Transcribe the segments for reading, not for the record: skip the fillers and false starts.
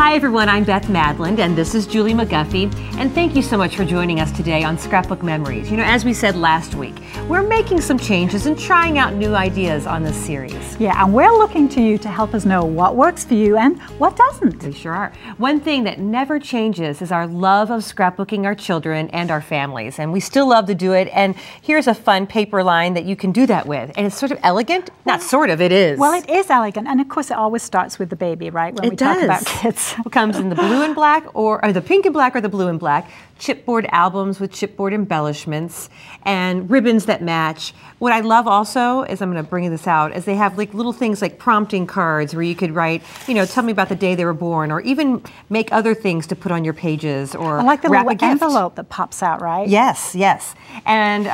Hi everyone, I'm Beth Madland and this is Julie McGuffey, and thank you so much for joining us today on Scrapbook Memories. You know, as we said last week, we're making some changes and trying out new ideas on this series. Yeah, and we're looking to you to help us know what works for you and what doesn't. We sure are. One thing that never changes is our love of scrapbooking our children and our families, and we still love to do it. And here's a fun paper line that you can do that with, and it's sort of elegant. Not sort of, it is. Well, it is elegant, and of course it always starts with the baby, right? When we talk about kids. It comes in the blue and black, or the pink and black or the blue and black, chipboard albums with chipboard embellishments and ribbons that match. What I love also is, I'm going to bring this out, is they have like little things like prompting cards where you could write, you know, tell me about the day they were born, or even make other things to put on your pages, or I like the wrap little a gift. envelope that pops out, right? Yes, yes. And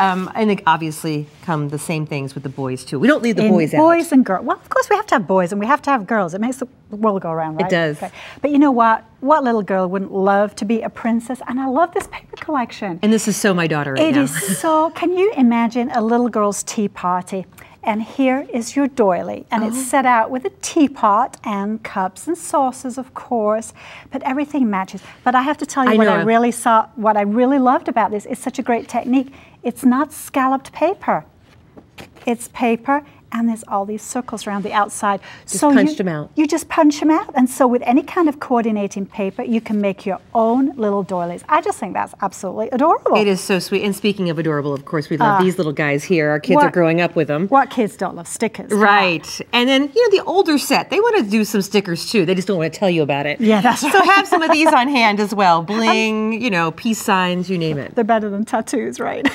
obviously come the same things with the boys too. We don't leave the boys out. Boys and girls. Well, of course we have to have boys and we have to have girls. It makes the world go around, right? It does. Okay. But you know what? What little girl wouldn't love to be a princess? And I love this paper collection. And this is so my daughter right now. It is so, can you imagine a little girl's tea party? And here is your doily, and it's set out with a teapot and cups and saucers, of course, but everything matches. But I have to tell you what I really loved about this. It's such a great technique. It's not scalloped paper. It's paper, and there's all these circles around the outside. Just punched them out. You just punch them out, and so with any kind of coordinating paper, you can make your own little doilies. I just think that's absolutely adorable. It is so sweet. And speaking of adorable, of course, we love these little guys here. Our kids are growing up with them. What kids don't love stickers? Right. And then, you know, the older set, they want to do some stickers too. They just don't want to tell you about it. Yeah, that's right. So have some of these on hand as well. Bling, you know, peace signs, you name it. They're better than tattoos, right?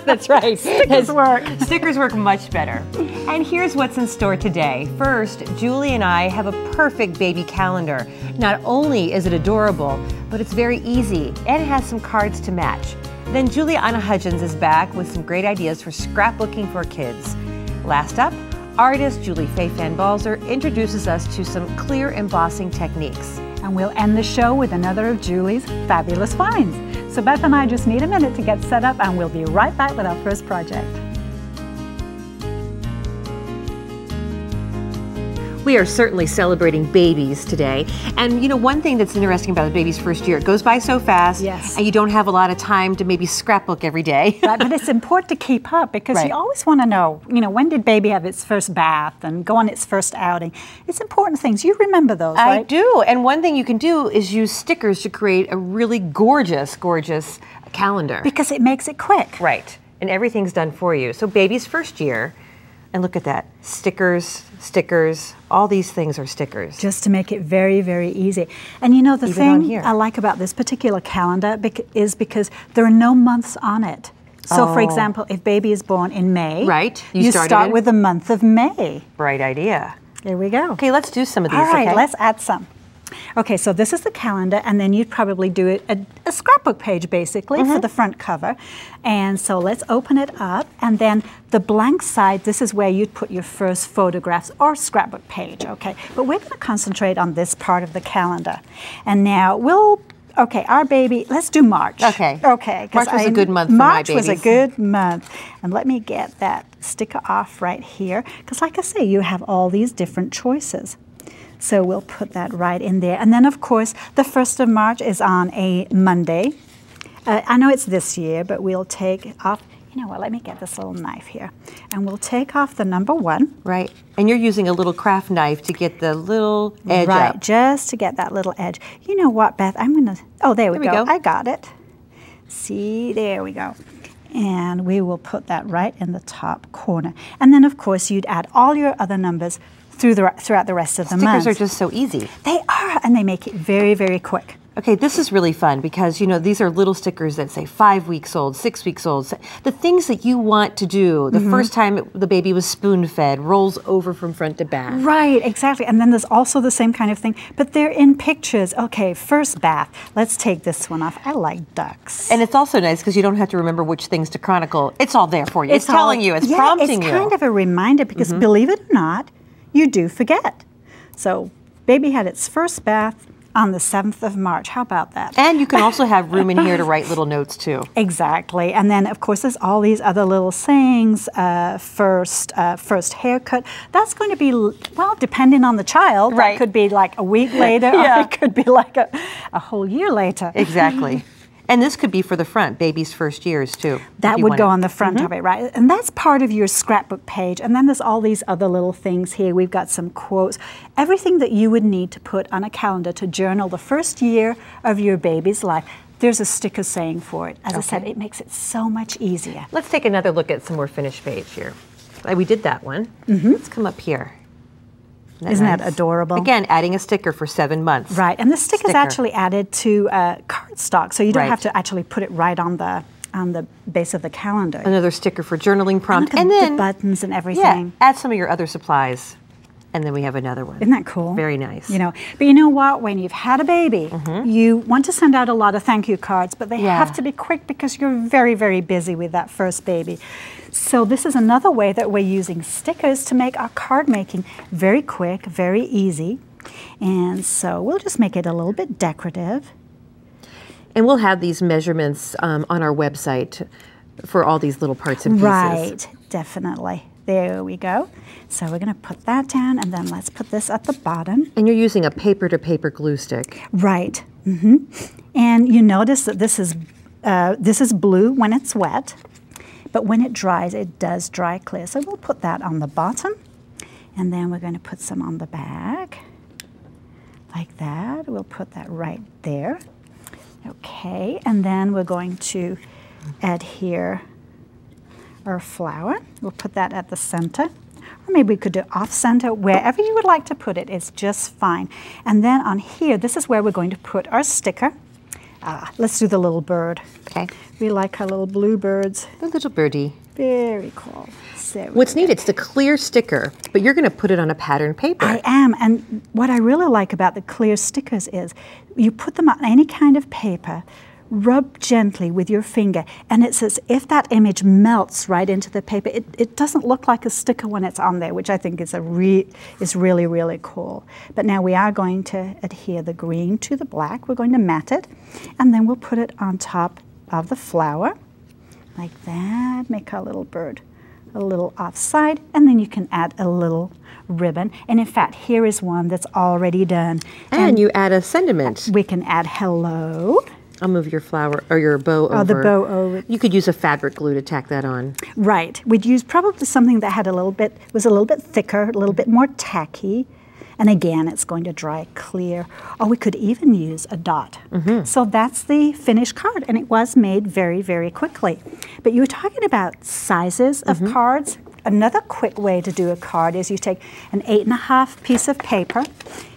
That's right. Stickers work. Stickers work much better. And here's what's in store today. First, Julie and I have a perfect baby calendar. Not only is it adorable, but it's very easy, and it has some cards to match. Then Juliana Hudgens is back with some great ideas for scrapbooking for kids. Last up, artist Julie Faye Fanbalzer introduces us to some clear embossing techniques. And we'll end the show with another of Julie's fabulous finds. So Beth and I just need a minute to get set up, and we'll be right back with our first project. We are certainly celebrating babies today. And you know, one thing that's interesting about the baby's first year, it goes by so fast. Yes. And you don't have a lot of time to maybe scrapbook every day. Right, but it's important to keep up, because you always want to know, you know, when did baby have its first bath and go on its first outing? It's important things. You remember those, right? I do. And one thing you can do is use stickers to create a really gorgeous, gorgeous calendar. Because it makes it quick. Right. And everything's done for you. So baby's first year, and look at that, stickers, stickers, all these things are stickers. Just to make it very, very easy. And you know, the thing I like about this particular calendar is because there are no months on it. So for example, if baby is born in May, you start with the month of May. Bright idea. There we go. Okay, let's do some of these, all right, let's add some. Okay, so this is the calendar, and then you'd probably do a scrapbook page, basically, for the front cover. And so let's open it up, and then the blank side, this is where you'd put your first photographs or scrapbook page, okay? But we're going to concentrate on this part of the calendar. And now our baby, let's do March. Okay. Okay. March was a good month for my babies. March was a good month. And let me get that sticker off right here, because like I say, you have all these different choices. So we'll put that right in there. And then, of course, the 1st of March is on a Monday. I know it's this year, but we'll take off, you know what, let me get this little knife here. And we'll take off the number 1. Right. And you're using a little craft knife to get the little edge up. Right, just to get that little edge. You know what, Beth, I'm going to, there we go. I got it. See, there we go. And we will put that right in the top corner. And then, of course, you'd add all your other numbers throughout the rest of the month. Stickers are just so easy. They are, and they make it very, very quick. Okay, this is really fun because, you know, these are little stickers that say 5 weeks old, 6 weeks old. The things that you want to do the first time the baby was spoon-fed, rolls over from front to back. Right, exactly. And then there's also the same kind of thing, but they're in pictures. Okay, first bath. Let's take this one off. I like ducks. And it's also nice because you don't have to remember which things to chronicle. It's all there for you. It's telling you. It's prompting you. It's kind of a reminder because, believe it or not, you do forget. So baby had its first bath on the 7th of March. How about that? And you can also have room in here to write little notes too. Exactly. And then, of course, there's all these other little sayings. First haircut. That's going to be, well, depending on the child. Right. That could be like a week later, Yeah. or it could be like a whole year later. Exactly. And this could be for the front, baby's first years too. That would go on the front of it, right? And that's part of your scrapbook page. And then there's all these other little things here. We've got some quotes. Everything that you would need to put on a calendar to journal the first year of your baby's life. There's a sticker saying for it. As I said, it makes it so much easier. Let's take another look at some more finished page here. We did that one. Let's come up here. Isn't that adorable? Again, adding a sticker for 7 months. Right, and the sticker is actually added to cardstock, so you don't Right. have to actually put it right on the base of the calendar. Another sticker for journaling prompt, And the buttons and everything. Yeah, add some of your other supplies, and then we have another one. Isn't that cool? Very nice. You know, but you know what? When you've had a baby, you want to send out a lot of thank you cards, but they have to be quick because you're very, very busy with that first baby. So this is another way that we're using stickers to make our card making very quick, very easy. And so we'll just make it a little bit decorative. And we'll have these measurements on our website for all these little parts and pieces. Right, definitely. There we go. So we're going to put that down, and then let's put this at the bottom. And you're using a paper-to-paper glue stick. Right. And you notice that this is blue when it's wet, but when it dries, it does dry clear. So we'll put that on the bottom, and then we're going to put some on the back, like that. We'll put that right there. Okay, and then we're going to add here our flower. We'll put that at the center. Or maybe we could do off center. Wherever you would like to put it is just fine. And then on here, this is where we're going to put our sticker. Let's do the little bird. Okay. We like our little blue birds. The little birdie. Very cool. So What's neat, it's the clear sticker, but you're going to put it on a patterned paper. I am, and what I really like about the clear stickers is you put them on any kind of paper, rub gently with your finger, and it's as if that image melts right into the paper. It doesn't look like a sticker when it's on there, which I think is really, really cool. But now we are going to adhere the green to the black. We're going to mat it, and then we'll put it on top of the flower, like that. Make our little bird a little offside, and then you can add a little ribbon. And in fact, here is one that's already done. And you add a sentiment. We can add hello. I'll move your flower or your bow over. Oh, the bow over. You could use a fabric glue to tack that on. Right. We'd use probably something that had was a little bit thicker, a little bit more tacky. And again, it's going to dry clear. Or we could even use a dot. So that's the finished card, and it was made very, very quickly. But you were talking about sizes of cards. Another quick way to do a card is you take an 8.5 piece of paper,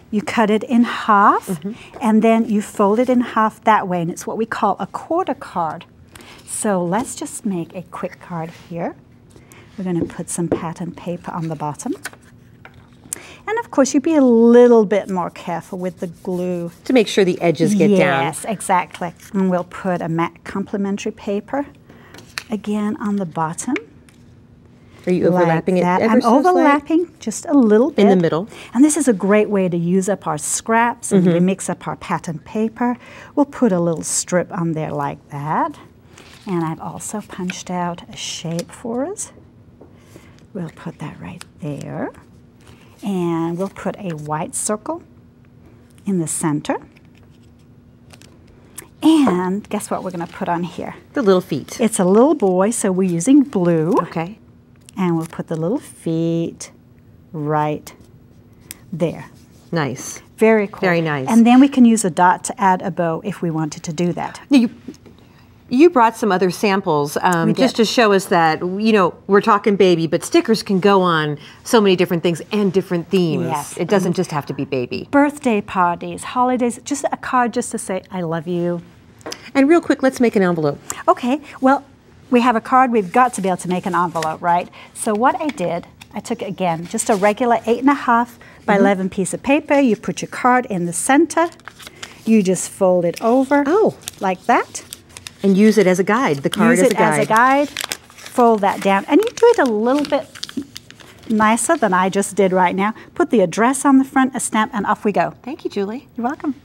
you cut it in half, and then you fold it in half that way, and it's what we call a quarter card. So let's just make a quick card here. We're going to put some pattern paper on the bottom. And of course, you'd be a little bit more careful with the glue. To make sure the edges get down. Yes, exactly. And we'll put a matte complementary paper again on the bottom. Are you overlapping like it that. ever I'm so slight? overlapping just a little bit. In the middle. And this is a great way to use up our scraps and we mix up our pattern paper. We'll put a little strip on there like that. And I've also punched out a shape for us. We'll put that right there. And we'll put a white circle in the center. And guess what we're going to put on here? The little feet. It's a little boy, so we're using blue. Okay. And we'll put the little feet right there. Nice. Very cool. Very nice. And then we can use a dot to add a bow if we wanted to do that. Now you brought some other samples just to show us that, you know, we're talking baby, but stickers can go on so many different things and different themes. Yes. It doesn't just have to be baby. Birthday parties, holidays, just a card just to say, I love you. And real quick, let's make an envelope. Okay, well, we have a card, we've got to be able to make an envelope, right? So what I did, I took, again, just a regular 8.5 by 11 piece of paper. You put your card in the center. You just fold it over like that. And use it as a guide, the card Use as it a guide. as a guide, fold that down. And you do it a little bit nicer than I just did right now. Put the address on the front, a stamp, and off we go. Thank you, Julie. You're welcome.